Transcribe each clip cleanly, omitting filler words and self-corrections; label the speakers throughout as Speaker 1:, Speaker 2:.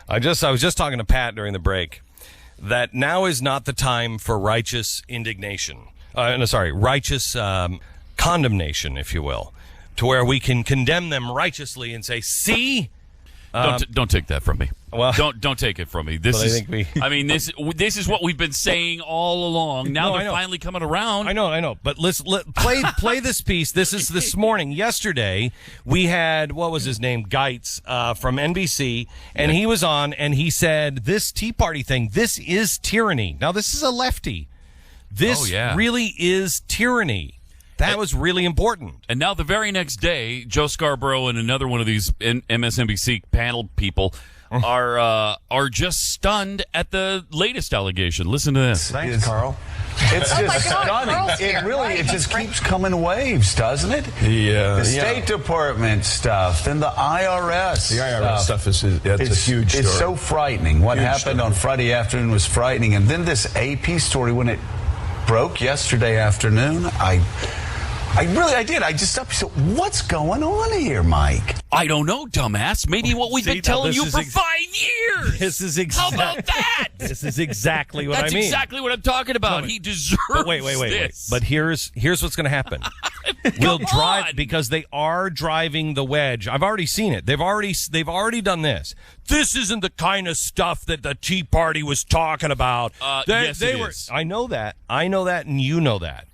Speaker 1: I was just talking to Pat during the break that now is not the time for righteous indignation. Righteous condemnation, if you will, to where we can condemn them righteously and say, "See."
Speaker 2: Don't take that from me.
Speaker 1: Well,
Speaker 2: don't take it from me. This is what we've been saying all along. Now they're finally coming around.
Speaker 1: I know. But play this piece. This is this morning. Yesterday we had, what was his name, Geitz from NBC, and he was on and he said this Tea Party thing. This is tyranny. Now this is a lefty. This really is tyranny. That was really important.
Speaker 2: And now the very next day, Joe Scarborough and another one of these MSNBC panel people are just stunned at the latest allegation. Listen to this.
Speaker 3: Thanks, Carl. It's just stunning. It just keeps coming in waves, doesn't it? The State Department stuff, then the IRS.
Speaker 4: The IRS stuff is a huge story.
Speaker 3: It's so frightening. What happened on Friday afternoon was frightening. And then this AP story, when it broke yesterday afternoon, I did. I just stopped. So what's going on here, Mike?
Speaker 2: I don't know, dumbass. Maybe what we've been telling you for 5 years.
Speaker 1: This is
Speaker 2: How about that?
Speaker 1: This is exactly what I mean.
Speaker 2: That's exactly what I'm talking about. He deserves this.
Speaker 1: But here's what's going to happen. We'll drive because they are driving the wedge. I've already seen it. They've already done this. This isn't the kind of stuff that the Tea Party was talking about.
Speaker 2: Yes, it is.
Speaker 1: I know that, and you know that.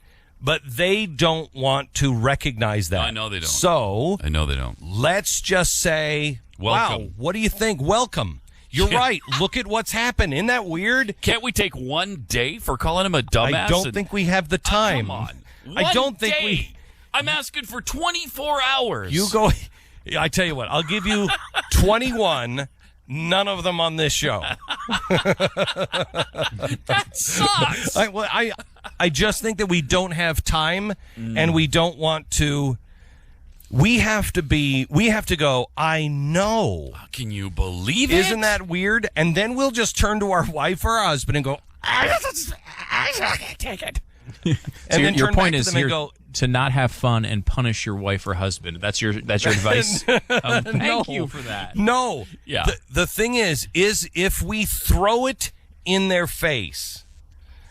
Speaker 1: But they don't want to recognize that.
Speaker 2: I know they don't.
Speaker 1: So
Speaker 2: I know they don't.
Speaker 1: Let's just say,
Speaker 2: welcome.
Speaker 1: Wow, what do you think? Welcome. You're right. Look at what's happened. Isn't that weird?
Speaker 2: Can't we take one day for calling him a dumbass?
Speaker 1: I don't think we have the time.
Speaker 2: Come on.
Speaker 1: I don't think we.
Speaker 2: I'm asking for 24 hours.
Speaker 1: You go. I tell you what. I'll give you 21. None of them on this show.
Speaker 2: That sucks.
Speaker 1: I just think that we don't have time, and we don't want to. We have to go, I know.
Speaker 2: Can you believe it?
Speaker 1: Isn't that weird? And then we'll just turn to our wife or our husband and go, I can't take it.
Speaker 5: So
Speaker 1: And then
Speaker 5: your point is
Speaker 1: here
Speaker 5: to not have fun and punish your wife or husband. That's your advice. Thank you for that.
Speaker 1: No.
Speaker 2: Yeah.
Speaker 1: The thing is if we throw it in their face.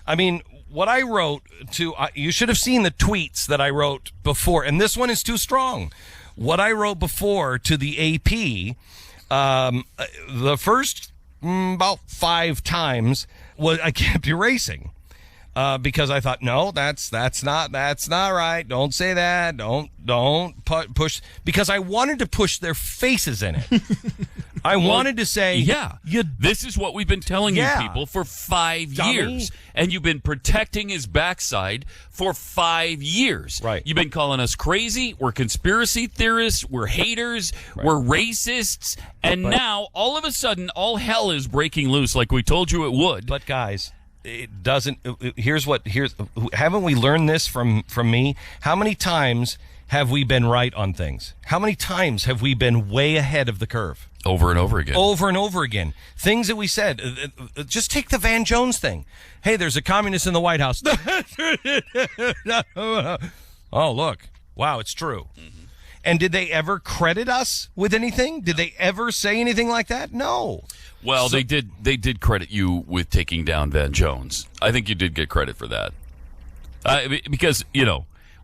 Speaker 1: I mean, what I wrote to you should have seen the tweets that I wrote before, and this one is too strong. What I wrote before to the AP, the first about 5 times was I kept erasing. Because I thought, no, that's not right. Don't say that. Don't push, because I wanted to push their faces in it. I wanted to say,
Speaker 2: this is what we've been telling you people for 5 years, and you've been protecting his backside for 5 years.
Speaker 1: Right.
Speaker 2: You've been calling us crazy. We're conspiracy theorists. We're haters. Right. We're racists. And now, all of a sudden, all hell is breaking loose like we told you it would.
Speaker 1: But guys, it doesn't. Haven't we learned this from me? How many times have we been right on things? How many times have we been way ahead of the curve?
Speaker 2: Over and over again. Over
Speaker 1: and over again. Things that we said. Just take the Van Jones thing. Hey, there's a communist in the White House. Oh, look. Wow, it's true. Mm-hmm. And did they ever credit us with anything? Did they ever say anything like that? No.
Speaker 2: Well, they did credit you with taking down Van Jones. I think you did get credit for that. Because,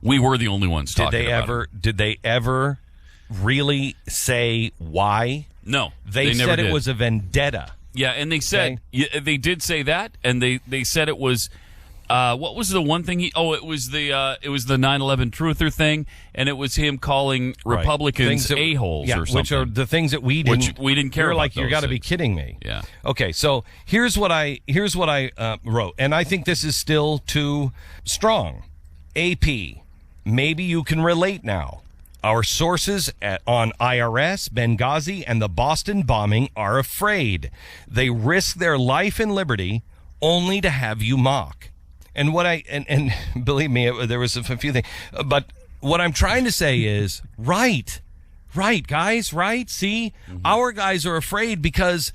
Speaker 2: we were the only ones talking about it.
Speaker 1: Did they ever really say why?
Speaker 2: No.
Speaker 1: They
Speaker 2: never
Speaker 1: said
Speaker 2: did.
Speaker 1: It was a vendetta.
Speaker 2: Yeah, and they said, they did say that, and they said it was, what was the one thing it was the 9/11 truther thing, and it was him calling Republicans a-holes or something.
Speaker 1: Which are the things that we didn't care about. Like, you got to be kidding me.
Speaker 2: Yeah.
Speaker 1: Okay, so here's what I wrote, and I think this is still too strong. AP, maybe you can relate now. Our sources on IRS, Benghazi, and the Boston bombing are afraid. They risk their life and liberty only to have you mock. And what and believe me, there was a few things, but what I'm trying to say is, right, guys, right? See, our guys are afraid because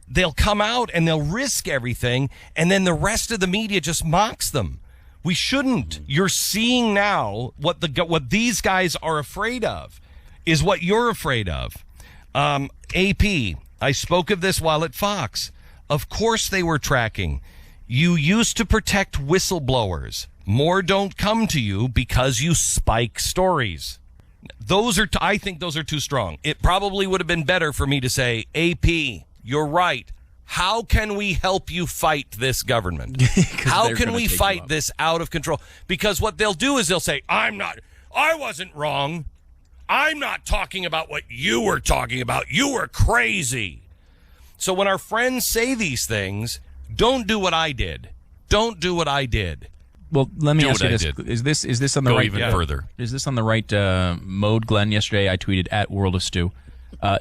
Speaker 1: they'll come out and they'll risk everything, and then the rest of the media just mocks them. We shouldn't. You're seeing now what these guys are afraid of is what you're afraid of. AP, I spoke of this while at Fox. Of course they were tracking. You used to protect whistleblowers. More don't come to you because you spike stories. I think those are too strong. It probably would have been better for me to say, AP, you're right. How can we help you fight this government? How can we fight this out of control? Because what they'll do is they'll say, I wasn't wrong. I'm not talking about what you were talking about. You were crazy. So when our friends say these things, don't do what I did. Don't do what I did.
Speaker 5: Well, let me ask you this: Is this on the
Speaker 2: Go
Speaker 5: right?
Speaker 2: Even further.
Speaker 5: Is this on the right mode, Glenn? Yesterday, I tweeted at World of Stew.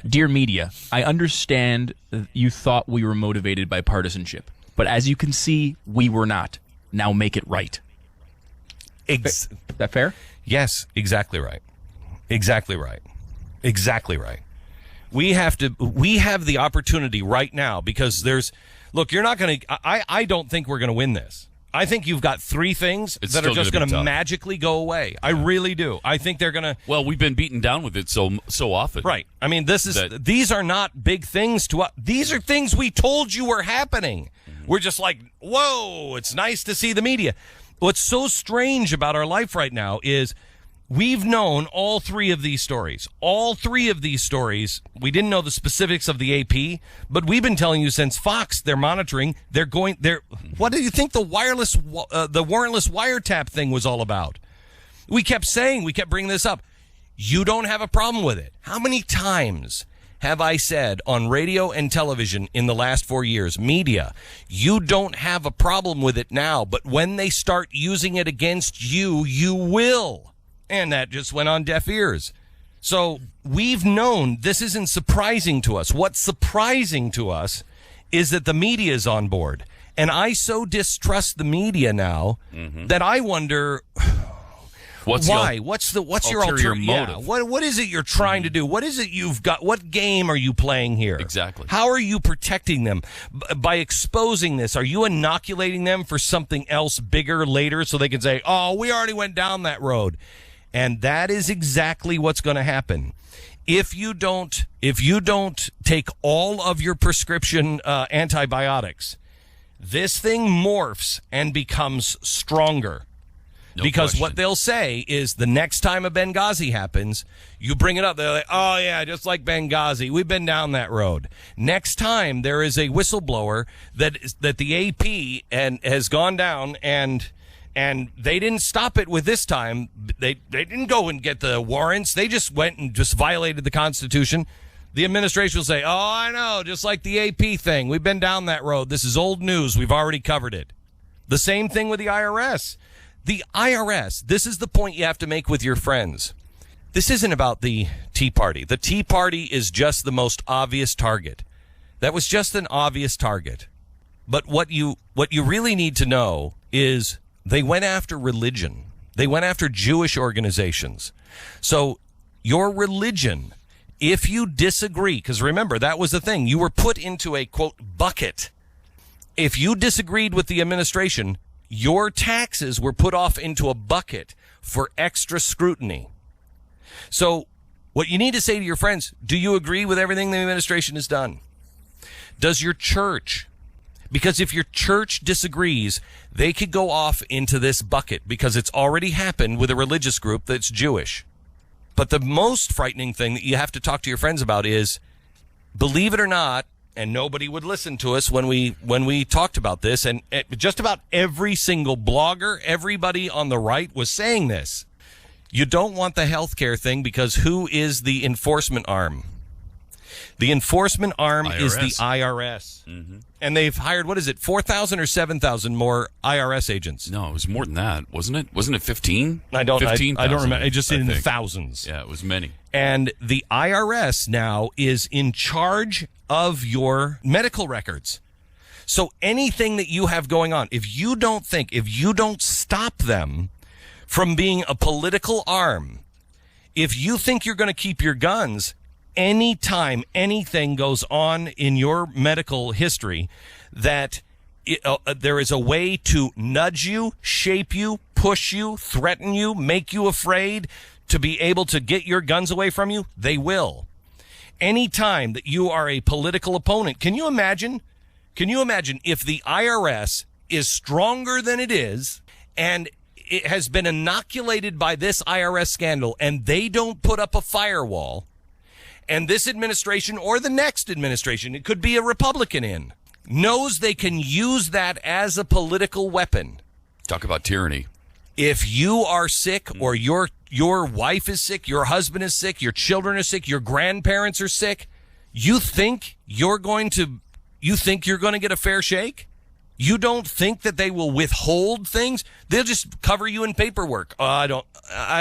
Speaker 5: Dear media, I understand you thought we were motivated by partisanship, but as you can see, we were not. Now make it right. Is that fair?
Speaker 1: Yes, exactly right. Exactly right. Exactly right. We have the opportunity right now because you're not going to, I don't think we're going to win this. I think you've got three things that are just going to magically go away. I really do. I think they're going to.
Speaker 2: Well, we've been beaten down with it so often.
Speaker 1: Right. I mean, these are not big things to us. These are things we told you were happening. Mm-hmm. We're just like, whoa, it's nice to see the media. What's so strange about our life right now is we've known all three of these stories. All three of these stories, we didn't know the specifics of the AP, but we've been telling you since Fox, they're monitoring, what do you think the warrantless wiretap thing was all about? We kept bringing this up. You don't have a problem with it. How many times have I said on radio and television in the last 4 years, media, you don't have a problem with it now, but when they start using it against you, you will. And that just went on deaf ears. So we've known this isn't surprising to us. What's surprising to us is that the media is on board. And I so distrust the media now that I wonder why. What's your ulterior motive? Yeah. What is it you're trying to do? What is it you've got? What game are you playing here?
Speaker 2: Exactly.
Speaker 1: How are you protecting them? By exposing this, are you inoculating them for something else bigger later so they can say, oh, we already went down that road? And that is exactly what's going to happen. If you don't take all of your prescription antibiotics, this thing morphs and becomes stronger. No because question. What they'll say is the next time a Benghazi happens, you bring it up. They're like, oh, yeah, just like Benghazi. We've been down that road. Next time there is a whistleblower that the AP has gone down and they didn't stop it with this time. They didn't go and get the warrants. They just went and just violated the Constitution. The administration will say, oh, I know, just like the AP thing. We've been down that road. This is old news. We've already covered it. The same thing with the IRS. The IRS, this is the point you have to make with your friends. This isn't about the Tea Party. The Tea Party is just the most obvious target. That was just an obvious target. But what you really need to know is they went after religion. They went after Jewish organizations. So your religion, if you disagree, because remember, that was the thing. You were put into a, quote, bucket. If you disagreed with the administration, your taxes were put off into a bucket for extra scrutiny. So what you need to say to your friends, do you agree with everything the administration has done? Does your church? Because if your church disagrees, they could go off into this bucket because it's already happened with a religious group that's Jewish. But the most frightening thing that you have to talk to your friends about is, believe it or not, and nobody would listen to us when we talked about this, and just about every single blogger, everybody on the right was saying this. You don't want the healthcare thing because who is the enforcement arm? The enforcement arm is the IRS. Mm-hmm. And they've hired, 4,000 or 7,000 more IRS agents?
Speaker 2: No, it was more than that, wasn't it? Wasn't it 15?
Speaker 1: I don't remember. It just in the thousands.
Speaker 2: Yeah, it was many.
Speaker 1: And the IRS now is in charge of your medical records. So anything that you have going on, if you don't stop them from being a political arm, if you think you're going to keep your guns, anytime anything goes on in your medical history that there is a way to nudge you, shape you, push you, threaten you, make you afraid to be able to get your guns away from you, they will. any time that you are a political opponent. Can you imagine? Can you imagine if the IRS is stronger than it is and it has been inoculated by this IRS scandal and they don't put up a firewall, and this administration or the next administration, it could be a Republican knows they can use that as a political weapon.
Speaker 2: Talk about tyranny.
Speaker 1: If you are sick or your wife is sick, your husband is sick, your children are sick, your grandparents are sick, you think you're going to get a fair shake? You don't think that they will withhold things? They'll just cover you in paperwork. Oh, I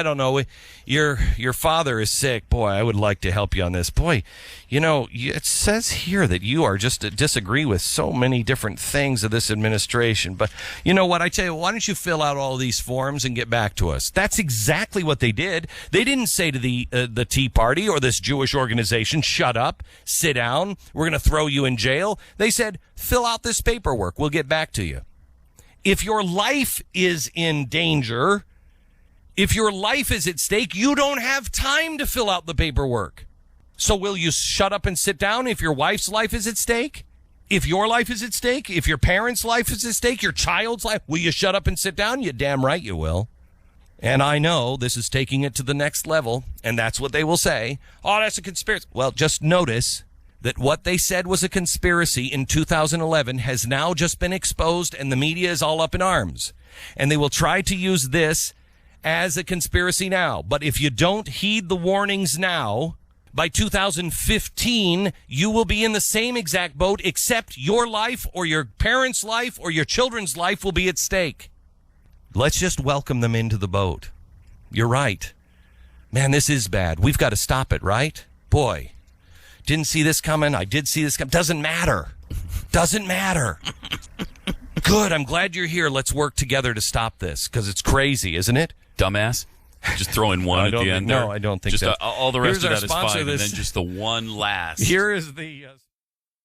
Speaker 1: don't know. Your father is sick. Boy, I would like to help you on this. Boy, it says here that you are just disagree with so many different things of this administration. But you know what? I tell you, why don't you fill out all these forms and get back to us? That's exactly what they did. They didn't say to the Tea Party or this Jewish organization, shut up, sit down, we're going to throw you in jail. They said, fill out this paperwork. We'll get back to you. If your life is in danger, if your life is at stake, you don't have time to fill out the paperwork. So will you shut up and sit down if your wife's life is at stake? If your life is at stake? If your parents' life is at stake? Your child's life? Will you shut up and sit down? You damn right you will. And I know this is taking it to the next level, and that's what they will say. Oh, that's a conspiracy. Well, just notice that what they said was a conspiracy in 2011 has now just been exposed, and the media is all up in arms. And they will try to use this as a conspiracy now. But if you don't heed the warnings now, by 2015, you will be in the same exact boat, except your life or your parents' life or your children's life will be at stake. Let's just welcome them into the boat. You're right. Man, this is bad. We've got to stop it, right? Boy, didn't see this coming. I did see this coming. Doesn't matter. Doesn't matter. Good. I'm glad you're here. Let's work together to stop this, because it's crazy, isn't it?
Speaker 2: Dumbass. Just throw in one at the end.
Speaker 1: No, I don't think
Speaker 2: just
Speaker 1: so.
Speaker 2: All the rest
Speaker 1: Here's
Speaker 2: of that is 5, and then just the one last.
Speaker 1: Here is the...